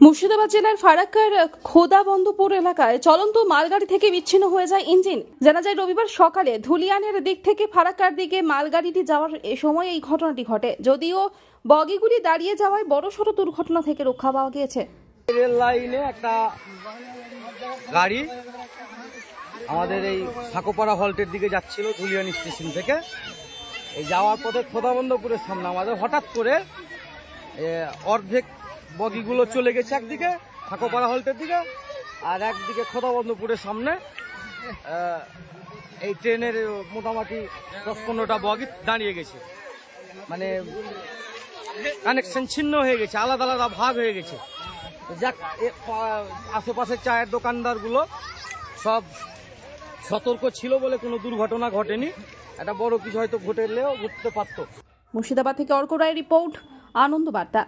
মুর্শিদাবাদ জেলার ফারাক্কার খোদাবন্দপুর এলাকায় চলন্ত মালগাড়ি থেকে বিচ্ছিন্ন হয়ে যায় ইঞ্জিন। জানা যায় রবিবার সকালে ধুলিয়ানের দিক থেকে ফারাক্কার দিকে মালগাড়িটি যাওয়ার সময় এই ঘটনাটি ঘটে। যদিও বগিগুলি দাঁড়িয়ে যাওয়ায় বড়সড় দুর্ঘটনা থেকে রক্ষা পাওয়া গিয়েছে। রেল লাইনে একটা গাড়ি আমাদের এই সাকোপাড়া হল্টের দিকে যাচ্ছিল ধুলিয়ান স্টেশন থেকে। এই যাওয়ার পথে খোদাবন্দপুরের সামনে আমাদের হঠাৎ করে অর্ধেক বগিগুলো চলে গেছে একদিকে সাকোপাড়া হল্টের দিকে, আর একদিকে খোদাবন্দপুরের সামনে এই ট্রেনের মোটামুটি 10-15টা বগি দাঁড়িয়ে গেছে, মানে কানেকশন ছিন্ন হয়ে গেছে, আলাদা আলাদা ভাগ হয়ে গেছে। যাক, আশেপাশের চায়ের দোকানদারগুলো সব সতর্ক ছিল বলে কোনো দুর্ঘটনা ঘটেনি। একটা বড় কিছু হয়তো ঘটলেও ঘটতে পারত। মুর্শিদাবাদ থেকে অর্ক রায়ের রিপোর্ট, আনন্দ বার্তা।